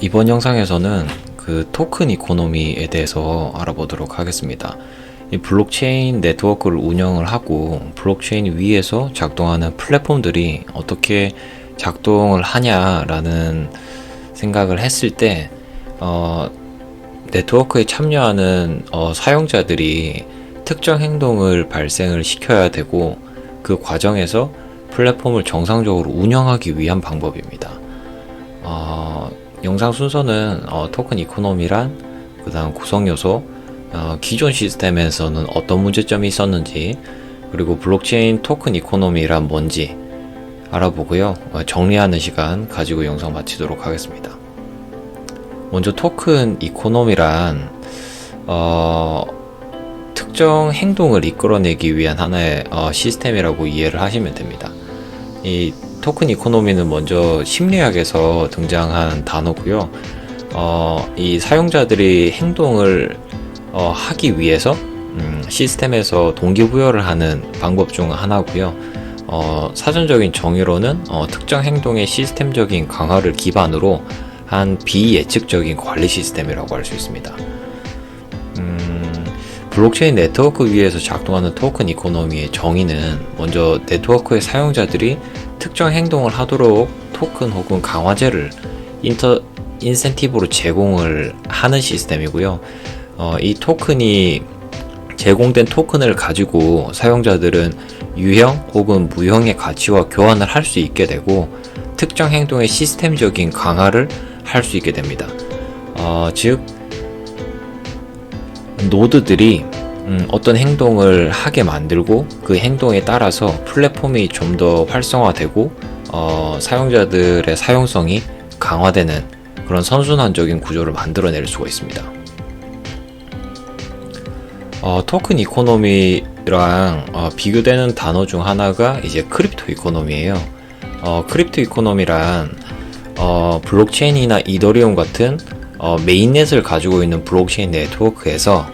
이번 영상에서는 그 토큰 이코노미에 대해서 알아보도록 하겠습니다. 이 블록체인 네트워크를 운영을 하고 블록체인 위에서 작동하는 플랫폼들이 어떻게 작동을 하냐라는 생각을 했을 때 네트워크에 참여하는 사용자들이 특정 행동을 발생을 시켜야 되고 그 과정에서 플랫폼을 정상적으로 운영하기 위한 방법입니다. 영상 순서는 토큰 이코노미란, 그 다음 구성요소, 기존 시스템에서는 어떤 문제점이 있었는지, 그리고 블록체인 토큰 이코노미란 뭔지 알아보고요. 정리하는 시간 가지고 영상 마치도록 하겠습니다. 먼저 토큰 이코노미란 특정 행동을 이끌어내기 위한 하나의 시스템이라고 이해를 하시면 됩니다. 이 토큰 이코노미는 먼저 심리학에서 등장한 단어고요. 이 사용자들이 행동을 하기 위해서 시스템에서 동기부여를 하는 방법 중 하나고요. 사전적인 정의로는 특정 행동의 시스템적인 강화를 기반으로 한 비예측적인 관리 시스템이라고 할 수 있습니다. 블록체인 네트워크 위에서 작동하는 토큰 이코노미의 정의는 먼저 네트워크의 사용자들이 특정 행동을 하도록 토큰 혹은 강화제를 인센티브로 제공을 하는 시스템이고요. 이 토큰이 제공된 토큰을 가지고 사용자들은 유형 혹은 무형의 가치와 교환을 할 수 있게 되고 특정 행동의 시스템적인 강화를 할 수 있게 됩니다. 즉 노드들이 어떤 행동을 하게 만들고 그 행동에 따라서 플랫폼이 좀 더 활성화되고 사용자들의 사용성이 강화되는 그런 선순환적인 구조를 만들어낼 수가 있습니다. 토큰 이코노미랑 비교되는 단어 중 하나가 이제 크립토 이코노미예요. 크립토 이코노미란 블록체인이나 이더리움 같은 메인넷을 가지고 있는 블록체인 네트워크에서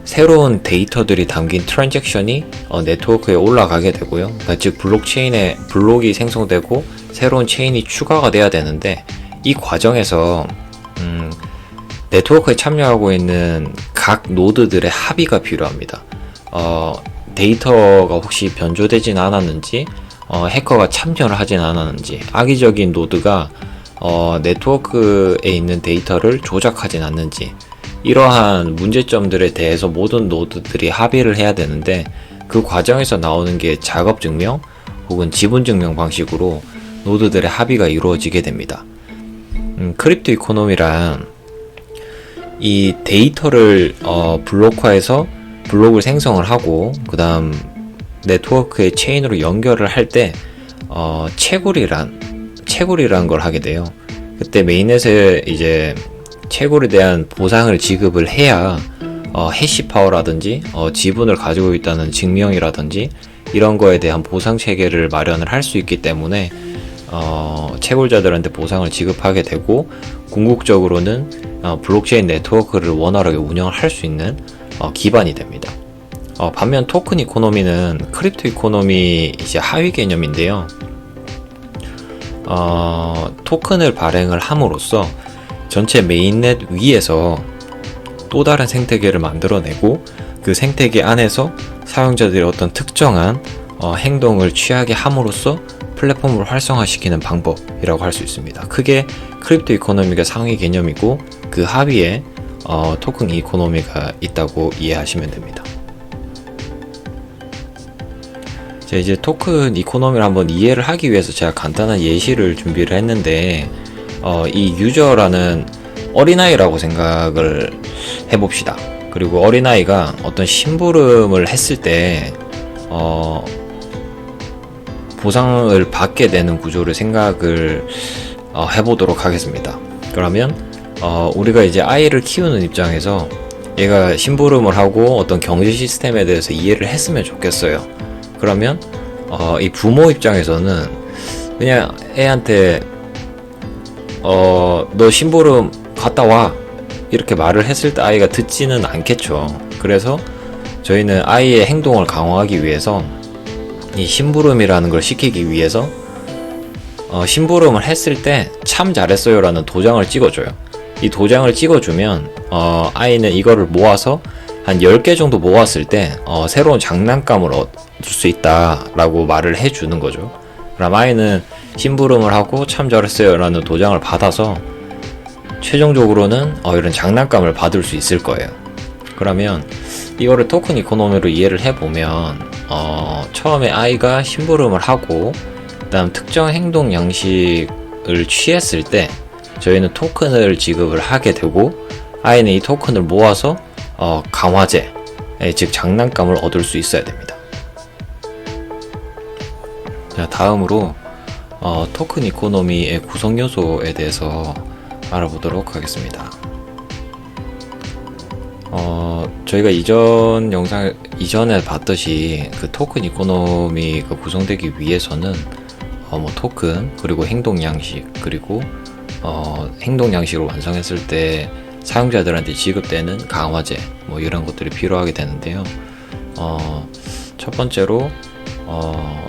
새로운 데이터들이 담긴 트랜잭션이 네트워크에 올라가게 되고요. 그러니까 즉 블록체인에 블록이 생성되고 새로운 체인이 추가가 돼야 되는데 이 과정에서 네트워크에 참여하고 있는 각 노드들의 합의가 필요합니다. 데이터가 혹시 변조되진 않았는지, 해커가 참여를 하진 않았는지, 악의적인 노드가 네트워크에 있는 데이터를 조작하진 않는지, 이러한 문제점들에 대해서 모든 노드들이 합의를 해야 되는데 그 과정에서 나오는 게 작업 증명 혹은 지분 증명 방식으로 노드들의 합의가 이루어지게 됩니다. 크립토 이코노미란 이 데이터를 블록화해서 블록을 생성을 하고 그 다음 네트워크의 체인으로 연결을 할 때 채굴이란 걸 하게 돼요. 그때 메인넷에 이제 채굴에 대한 보상을 지급을 해야 해시 파워라든지 지분을 가지고 있다는 증명이라든지 이런 거에 대한 보상 체계를 마련을 할 수 있기 때문에 채굴자들한테 보상을 지급하게 되고 궁극적으로는 블록체인 네트워크를 원활하게 운영을 할 수 있는 기반이 됩니다. 반면 토큰 이코노미는 크립토 이코노미 이제 하위 개념인데요. 토큰을 발행을 함으로써 전체 메인넷 위에서 또 다른 생태계를 만들어내고 그 생태계 안에서 사용자들이 어떤 특정한 행동을 취하게 함으로써 플랫폼을 활성화시키는 방법이라고 할 수 있습니다. 크게 크립토 이코노미가 상위 개념이고 그 하위에 토큰 이코노미가 있다고 이해하시면 됩니다. 자, 이제 토큰 이코노미를 한번 이해를 하기 위해서 제가 간단한 예시를 준비를 했는데 이 유저라는 어린아이라고 생각을 해봅시다. 그리고 어린아이가 어떤 심부름을 했을 때 보상을 받게 되는 구조를 생각을 해보도록 하겠습니다. 그러면 우리가 이제 아이를 키우는 입장에서 얘가 심부름을 하고 어떤 경제 시스템에 대해서 이해를 했으면 좋겠어요. 그러면 이 부모 입장에서는 그냥 애한테 너 심부름 갔다 와 이렇게 말을 했을 때 아이가 듣지는 않겠죠. 그래서 저희는 아이의 행동을 강화하기 위해서 이 심부름이라는 걸 시키기 위해서 심부름을 했을 때 참 잘했어요 라는 도장을 찍어줘요. 이 도장을 찍어주면 아이는 이거를 모아서 한 10개 정도 모았을 때 새로운 장난감을 얻을 수 있다 라고 말을 해주는 거죠. 그럼 아이는 심부름을 하고 참 잘했어요 라는 도장을 받아서 최종적으로는 이런 장난감을 받을 수 있을 거예요. 그러면 이거를 토큰 이코노미로 이해를 해보면 처음에 아이가 심부름을 하고 그 다음 특정 행동 양식을 취했을 때 저희는 토큰을 지급을 하게 되고, 아이는 이 토큰을 모아서 강화제, 즉 장난감을 얻을 수 있어야 됩니다. 자, 다음으로 토큰 이코노미의 구성 요소에 대해서 알아보도록 하겠습니다. 저희가 이전에 봤듯이 그 토큰 이코노미가 구성되기 위해서는 토큰, 그리고 행동 양식, 그리고 행동 양식을 완성했을 때 사용자들한테 지급되는 강화제, 이런 것들이 필요하게 되는데요. 첫 번째로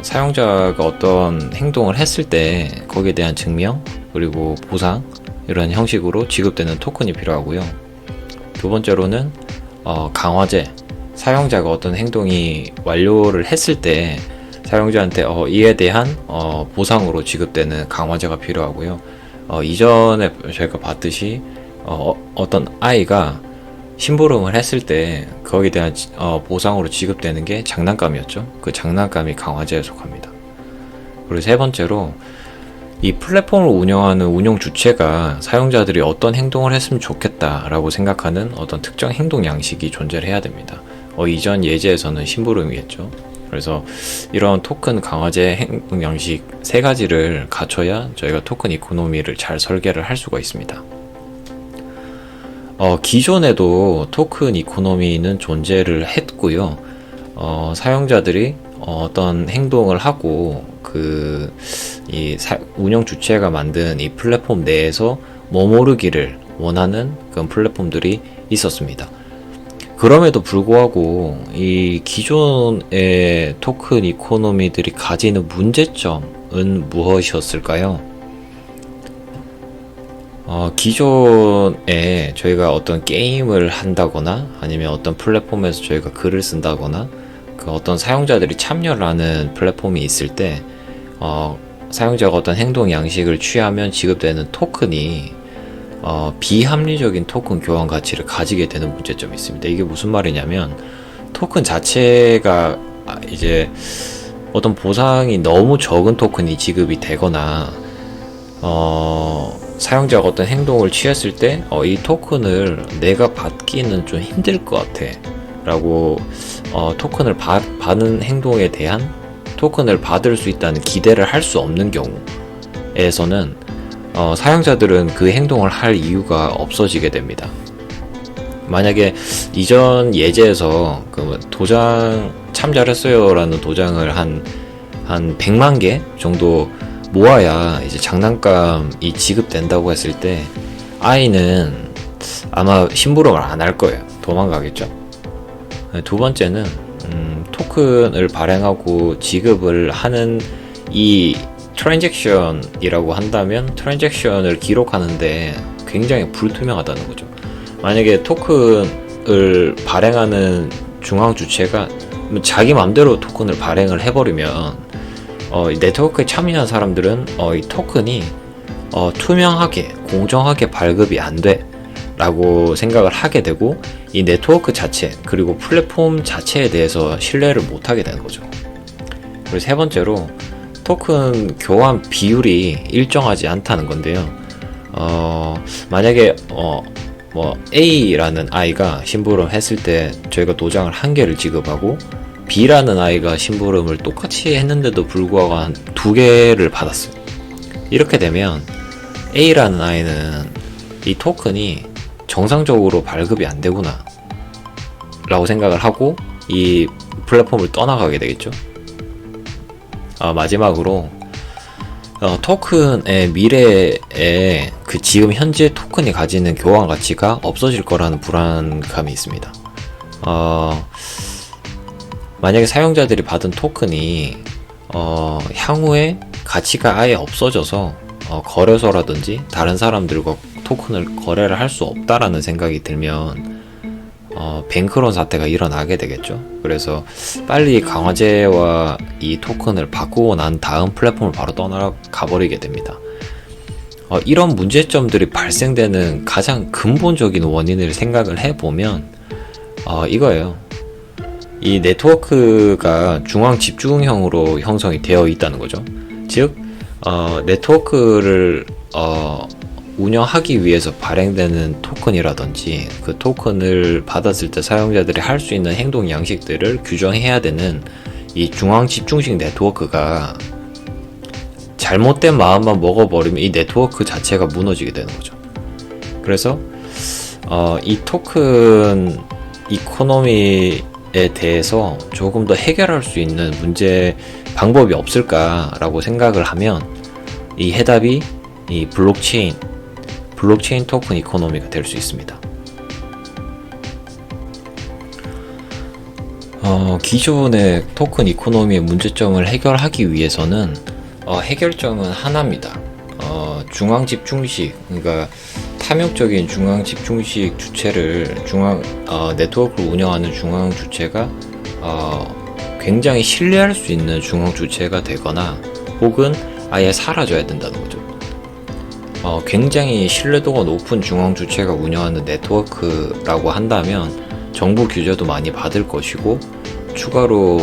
사용자가 어떤 행동을 했을 때 거기에 대한 증명, 그리고 보상, 이런 형식으로 지급되는 토큰이 필요하고요. 두 번째로는 강화제, 사용자가 어떤 행동이 완료를 했을 때 사용자한테 이에 대한 보상으로 지급되는 강화제가 필요하고요. 이전에 저희가 봤듯이 어떤 아이가 심부름을 했을 때 거기에 대한 보상으로 지급되는 게 장난감이었죠. 그 장난감이 강화제에 속합니다. 그리고 세 번째로 이 플랫폼을 운영하는 운영 주체가 사용자들이 어떤 행동을 했으면 좋겠다라고 생각하는 어떤 특정 행동 양식이 존재를 해야 됩니다. 이전 예제에서는 심부름이겠죠. 그래서 이런 토큰 강화제 행동 양식 세 가지를 갖춰야 저희가 토큰 이코노미를 잘 설계를 할 수가 있습니다. 기존에도 토큰 이코노미는 존재를 했고요. 사용자들이 어떤 행동을 하고 운영 주체가 만든 이 플랫폼 내에서 머무르기를 원하는 그런 플랫폼들이 있었습니다. 그럼에도 불구하고 이 기존의 토큰 이코노미들이 가지는 문제점은 무엇이었을까요? 기존에 저희가 어떤 게임을 한다거나 아니면 어떤 플랫폼에서 저희가 글을 쓴다거나 어떤 사용자들이 참여를 하는 플랫폼이 있을 때 사용자가 어떤 행동 양식을 취하면 지급되는 토큰이 비합리적인 토큰 교환 가치를 가지게 되는 문제점이 있습니다. 이게 무슨 말이냐면 토큰 자체가 이제 어떤 보상이 너무 적은 토큰이 지급이 되거나 사용자가 어떤 행동을 취했을 때 이 토큰을 내가 받기는 좀 힘들 것 같아 라고 토큰을 받는 행동에 대한 토큰을 받을 수 있다는 기대를 할 수 없는 경우에서는 사용자들은 그 행동을 할 이유가 없어지게 됩니다. 만약에 이전 예제에서 그 도장 참 잘했어요 라는 도장을 한 100만 개 정도 모아야 이제 장난감이 지급된다고 했을 때 아이는 아마 심부름을 안 할 거예요. 도망가겠죠. 두 번째는 토큰을 발행하고 지급을 하는 이 트랜잭션이라고 한다면 트랜잭션을 기록하는데 굉장히 불투명하다는 거죠. 만약에 토큰을 발행하는 중앙 주체가 자기 맘대로 토큰을 발행을 해버리면 네트워크에 참여한 사람들은 이 토큰이 투명하게 공정하게 발급이 안 돼 라고 생각을 하게 되고 이 네트워크 자체 그리고 플랫폼 자체에 대해서 신뢰를 못하게 되는 거죠. 그리고 세 번째로 토큰 교환 비율이 일정하지 않다는 건데요. 만약에 A라는 아이가 심부름 했을 때 저희가 도장을 1개를 지급하고 B라는 아이가 심부름을 똑같이 했는데도 불구하고 한 2개를 받았어요. 이렇게 되면 A라는 아이는 이 토큰이 정상적으로 발급이 안 되구나 라고 생각을 하고 이 플랫폼을 떠나가게 되겠죠. 마지막으로 토큰의 미래에 지금 현재 토큰이 가지는 교환 가치가 없어질 거라는 불안감이 있습니다. 만약에 사용자들이 받은 토큰이 향후에 가치가 아예 없어져서 거래소라든지 다른 사람들과 토큰을 거래를 할 수 없다라는 생각이 들면 뱅크런 사태가 일어나게 되겠죠. 그래서 빨리 강화제와 이 토큰을 바꾸고 난 다음 플랫폼을 바로 떠나가 버리게 됩니다. 이런 문제점들이 발생되는 가장 근본적인 원인을 생각을 해보면 이거예요. 이 네트워크가 중앙 집중형으로 형성이 되어 있다는 거죠. 즉 네트워크를 운영하기 위해서 발행되는 토큰이라든지 그 토큰을 받았을 때 사용자들이 할 수 있는 행동 양식들을 규정해야 되는 이 중앙 집중식 네트워크가 잘못된 마음만 먹어버리면 이 네트워크 자체가 무너지게 되는 거죠. 그래서 이 토큰 이코노미에 대해서 조금 더 해결할 수 있는 방법이 없을까라고 생각을 하면 이 해답이 이 블록체인 토큰 이코노미가 될 수 있습니다. 기존의 토큰 이코노미의 문제점을 해결하기 위해서는 해결점은 하나입니다. 중앙 집중식, 그러니까 탐욕적인 중앙 집중식 주체를 네트워크를 운영하는 중앙 주체가 굉장히 신뢰할 수 있는 중앙 주체가 되거나 혹은 아예 사라져야 된다는 거죠. 굉장히 신뢰도가 높은 중앙 주체가 운영하는 네트워크라고 한다면 정부 규제도 많이 받을 것이고 추가로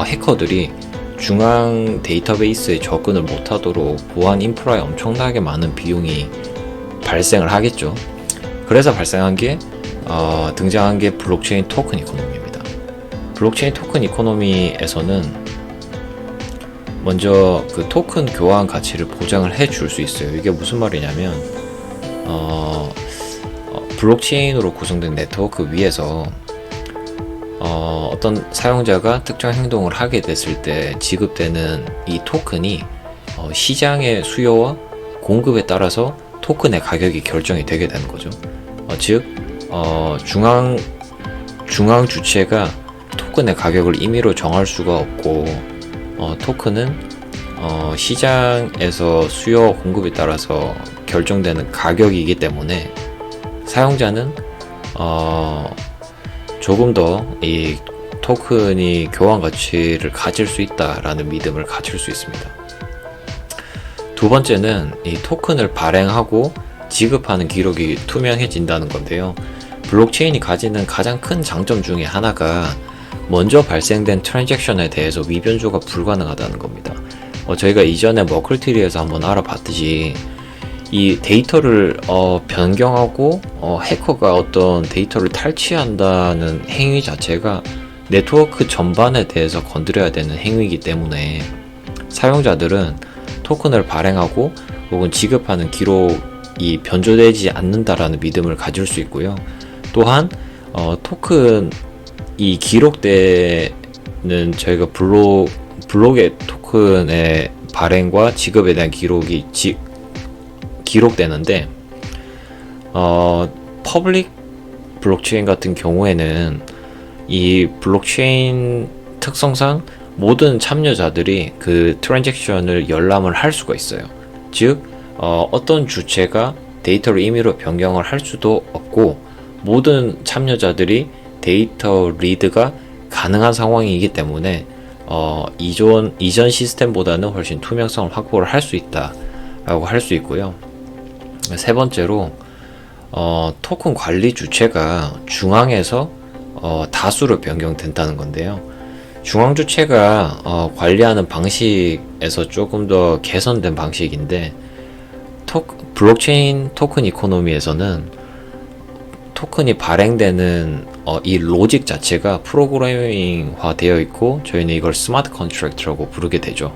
해커들이 중앙 데이터베이스에 접근을 못하도록 보안 인프라에 엄청나게 많은 비용이 발생을 하겠죠. 그래서 등장한 게 블록체인 토큰 이코노미입니다. 블록체인 토큰 이코노미에서는 먼저 그 토큰 교환 가치를 보장을 해줄 수 있어요. 이게 무슨 말이냐면 블록체인으로 구성된 네트워크 위에서 어떤 사용자가 특정 행동을 하게 됐을 때 지급되는 이 토큰이 시장의 수요와 공급에 따라서 토큰의 가격이 결정이 되게 되는 거죠. 즉 중앙 주체가 토큰의 가격을 임의로 정할 수가 없고 토큰은 시장에서 수요와 공급에 따라서 결정되는 가격이기 때문에 사용자는 조금 더 이 토큰이 교환 가치를 가질 수 있다라는 믿음을 가질 수 있습니다. 두 번째는 이 토큰을 발행하고 지급하는 기록이 투명해진다는 건데요. 블록체인이 가지는 가장 큰 장점 중에 하나가 먼저 발생된 트랜잭션에 대해서 위변조가 불가능하다는 겁니다. 저희가 이전에 머클트리에서 한번 알아봤듯이 이 데이터를 변경하고 해커가 어떤 데이터를 탈취한다는 행위 자체가 네트워크 전반에 대해서 건드려야 되는 행위이기 때문에 사용자들은 토큰을 발행하고 혹은 지급하는 기록이 변조되지 않는다라는 믿음을 가질 수 있고요. 또한 토큰 이 기록되는 저희가 블록의 토큰의 발행과 지급에 대한 기록이 기록되는데 퍼블릭 블록체인 같은 경우에는 이 블록체인 특성상 모든 참여자들이 그 트랜잭션을 열람을 할 수가 있어요. 즉 어떤 주체가 데이터를 임의로 변경을 할 수도 없고 모든 참여자들이 데이터 리드가 가능한 상황이기 때문에 이전 시스템보다는 훨씬 투명성을 확보를 할 수 있다라고 할 수 있고요. 세 번째로 토큰 관리 주체가 중앙에서 다수로 변경된다는 건데요. 중앙 주체가 관리하는 방식에서 조금 더 개선된 방식인데 블록체인 토큰 이코노미에서는 토큰이 발행되는 이 로직 자체가 프로그래밍화 되어 있고 저희는 이걸 스마트 컨트랙트라고 부르게 되죠.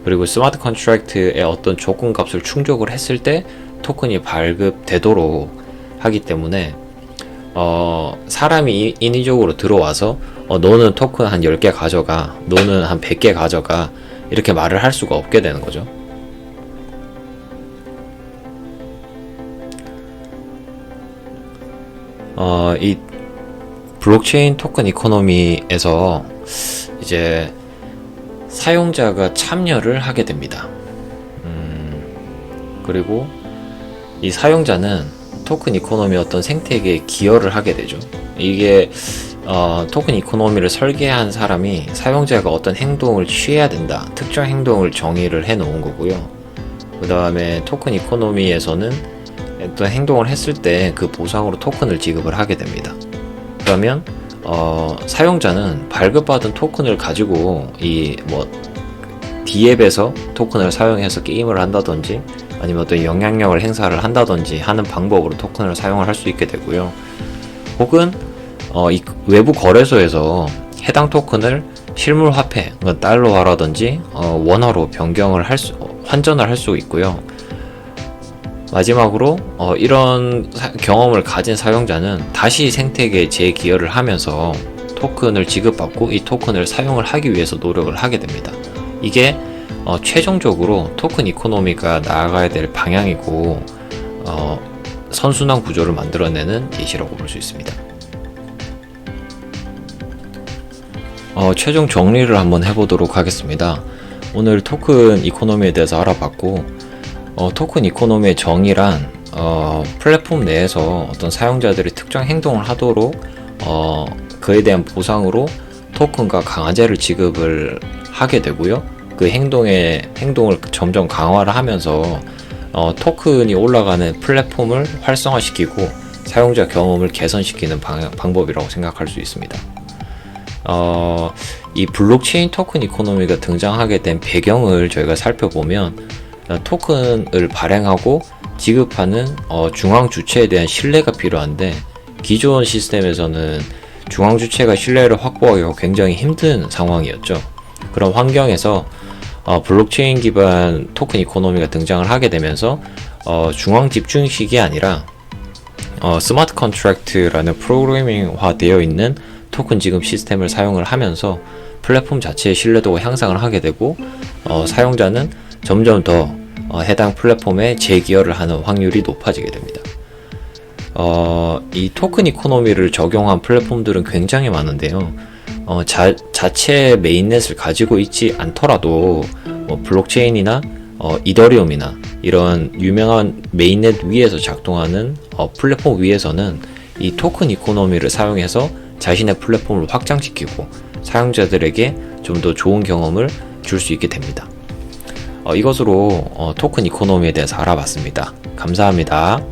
그리고 스마트 컨트랙트의 어떤 조건 값을 충족을 했을 때 토큰이 발급되도록 하기 때문에 사람이 인위적으로 들어와서 너는 토큰 한 10개 가져가, 너는 한 100개 가져가 이렇게 말을 할 수가 없게 되는 거죠. 이 블록체인 토큰 이코노미에서 이제 사용자가 참여를 하게 됩니다. 그리고 이 사용자는 토큰 이코노미 어떤 생태계에 기여를 하게 되죠. 이게 토큰 이코노미를 설계한 사람이 사용자가 어떤 행동을 취해야 된다, 특정 행동을 정의를 해 놓은 거고요. 그 다음에 토큰 이코노미에서는 어떤 행동을 했을 때 그 보상으로 토큰을 지급을 하게 됩니다. 그러면 사용자는 발급받은 토큰을 가지고 이 D앱에서 토큰을 사용해서 게임을 한다든지 아니면 어떤 영향력을 행사를 한다든지 하는 방법으로 토큰을 사용을 할 수 있게 되고요. 혹은 이 외부 거래소에서 해당 토큰을 실물 화폐, 그러니까 달러화라든지 원화로 변경을 환전을 할 수 있고요. 마지막으로 이런 경험을 가진 사용자는 다시 생태계에 재기여를 하면서 토큰을 지급받고 이 토큰을 사용을 하기 위해서 노력을 하게 됩니다. 이게 최종적으로 토큰 이코노미가 나아가야 될 방향이고 선순환 구조를 만들어내는 예시라고 볼 수 있습니다. 최종 정리를 한번 해보도록 하겠습니다. 오늘 토큰 이코노미에 대해서 알아봤고, 토큰 이코노미의 정의란 플랫폼 내에서 어떤 사용자들이 특정 행동을 하도록 그에 대한 보상으로 토큰과 강화제를 지급을 하게 되고요. 그 행동을 점점 강화를 하면서 토큰이 올라가는 플랫폼을 활성화시키고 사용자 경험을 개선시키는 방법이라고 생각할 수 있습니다. 이 블록체인 토큰 이코노미가 등장하게 된 배경을 저희가 살펴보면 토큰을 발행하고 지급하는 중앙 주체에 대한 신뢰가 필요한데, 기존 시스템에서는 중앙 주체가 신뢰를 확보하기가 굉장히 힘든 상황이었죠. 그런 환경에서 블록체인 기반 토큰 이코노미가 등장을 하게 되면서 중앙 집중식이 아니라 스마트 컨트랙트라는 프로그래밍화 되어 있는 토큰 지급 시스템을 사용을 하면서 플랫폼 자체의 신뢰도가 향상을 하게 되고 사용자는 점점 더 해당 플랫폼에 재기여를 하는 확률이 높아지게 됩니다. 이 토큰 이코노미를 적용한 플랫폼들은 굉장히 많은데요. 자체 메인넷을 가지고 있지 않더라도 블록체인이나 이더리움이나 이런 유명한 메인넷 위에서 작동하는 플랫폼 위에서는 이 토큰 이코노미를 사용해서 자신의 플랫폼을 확장시키고 사용자들에게 좀 더 좋은 경험을 줄 수 있게 됩니다. 이것으로 토큰 이코노미에 대해서 알아봤습니다. 감사합니다.